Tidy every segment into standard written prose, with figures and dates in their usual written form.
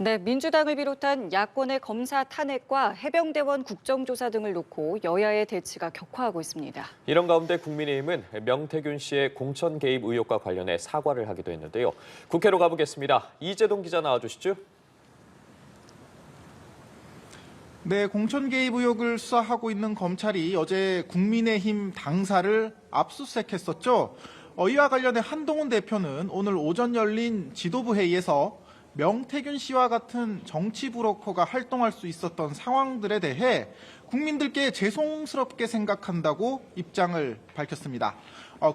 네, 민주당을 비롯한 야권의 검사 탄핵과 해병대원 국정조사 등을 놓고 여야의 대치가 격화하고 있습니다. 이런 가운데 국민의힘은 명태균 씨의 공천 개입 의혹과 관련해 사과를 하기도 했는데요. 국회로 가보겠습니다. 이재동 기자 나와주시죠. 네, 공천 개입 의혹을 수사하고 있는 검찰이 어제 국민의힘 당사를 압수수색했었죠. 이와 관련해 한동훈 대표는 오늘 오전 열린 지도부 회의에서 명태균 씨와 같은 정치 브로커가 활동할 수 있었던 상황들에 대해 국민들께 죄송스럽게 생각한다고 입장을 밝혔습니다.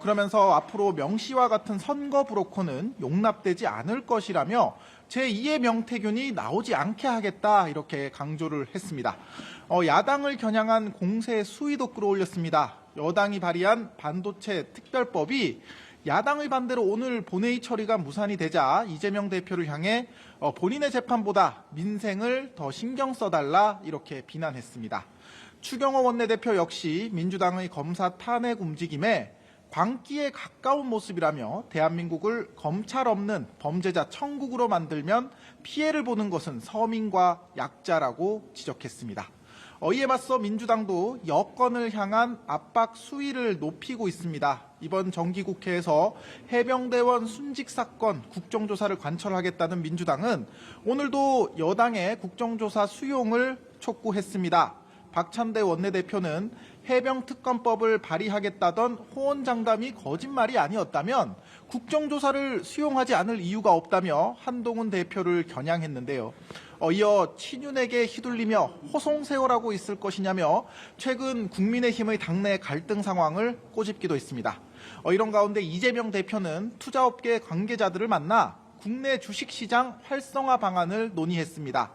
그러면서 앞으로 명 씨와 같은 선거 브로커는 용납되지 않을 것이라며 제2의 명태균이 나오지 않게 하겠다 이렇게 강조를 했습니다. 야당을 겨냥한 공세 수위도 끌어올렸습니다. 여당이 발의한 반도체 특별법이 야당의 반대로 오늘 본회의 처리가 무산이 되자 이재명 대표를 향해 본인의 재판보다 민생을 더 신경 써달라 이렇게 비난했습니다. 추경호 원내대표 역시 민주당의 검사 탄핵 움직임에 광기에 가까운 모습이라며 대한민국을 검찰 없는 범죄자 천국으로 만들면 피해를 보는 것은 서민과 약자라고 지적했습니다. 이에 맞서 민주당도 여권을 향한 압박 수위를 높이고 있습니다. 이번 정기국회에서 해병대원 순직 사건 국정조사를 관철하겠다는 민주당은 오늘도 여당의 국정조사 수용을 촉구했습니다. 박찬대 원내대표는 해병특검법을 발의하겠다던 호언장담이 거짓말이 아니었다면 국정조사를 수용하지 않을 이유가 없다며 한동훈 대표를 겨냥했는데요. 이어 친윤에게 휘둘리며 호송세월하고 있을 것이냐며 최근 국민의힘의 당내 갈등 상황을 꼬집기도 했습니다. 이런 가운데 이재명 대표는 투자업계 관계자들을 만나 국내 주식시장 활성화 방안을 논의했습니다.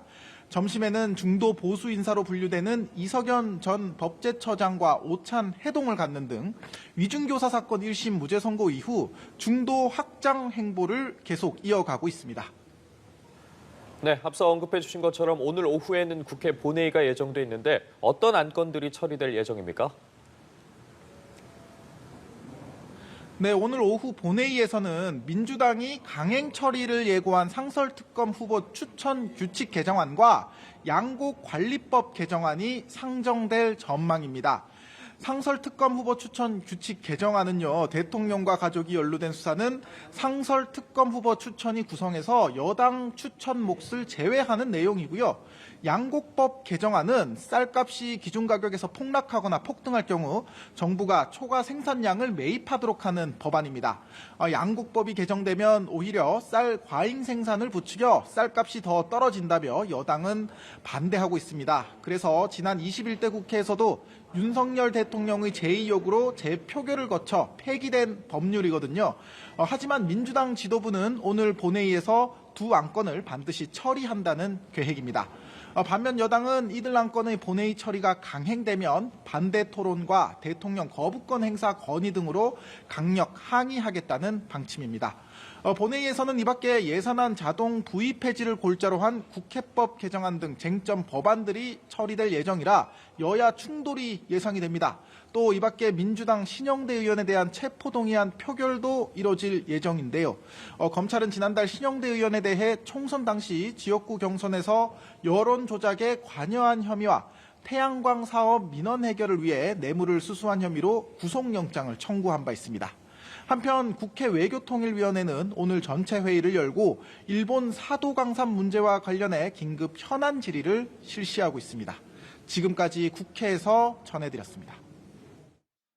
점심에는 중도 보수 인사로 분류되는 이석연 전 법제처장과 오찬 회동을 갖는 등 위중교사 사건 1심 무죄 선고 이후 중도 확장 행보를 계속 이어가고 있습니다. 네, 앞서 언급해 주신 것처럼 오늘 오후에는 국회 본회의가 예정돼 있는데 어떤 안건들이 처리될 예정입니까? 네, 오늘 오후 본회의에서는 민주당이 강행 처리를 예고한 상설특검 후보 추천 규칙 개정안과 양곡관리법 개정안이 상정될 전망입니다. 상설특검 후보 추천 규칙 개정안은요, 대통령과 가족이 연루된 수사는 상설특검 후보 추천이 구성해서 여당 추천 몫을 제외하는 내용이고요. 양곡법 개정안은 쌀값이 기준가격에서 폭락하거나 폭등할 경우 정부가 초과 생산량을 매입하도록 하는 법안입니다. 양곡법이 개정되면 오히려 쌀 과잉 생산을 부추겨 쌀값이 더 떨어진다며 여당은 반대하고 있습니다. 그래서 지난 21대 국회에서도 윤석열 대통령의 제의역으로 재표결을 거쳐 폐기된 법률이거든요. 하지만 민주당 지도부는 오늘 본회의에서 두 안건을 반드시 처리한다는 계획입니다. 반면 여당은 이들 안건의 본회의 처리가 강행되면 반대 토론과 대통령 거부권 행사 건의 등으로 강력 항의하겠다는 방침입니다. 본회의에서는 이밖에 예산안 자동 부의 폐지를 골자로 한 국회법 개정안 등 쟁점 법안들이 처리될 예정이라 여야 충돌이 예상이 됩니다. 또 이밖에 민주당 신영대 의원에 대한 체포동의안 표결도 이뤄질 예정인데요. 검찰은 지난달 신영대 의원에 대해 총선 당시 지역구 경선에서 여론 조작에 관여한 혐의와 태양광 사업 민원 해결을 위해 뇌물을 수수한 혐의로 구속영장을 청구한 바 있습니다. 한편 국회 외교통일위원회는 오늘 전체 회의를 열고 일본 사도 강산 문제와 관련해 긴급 현안 질의를 실시하고 있습니다. 지금까지 국회에서 전해드렸습니다.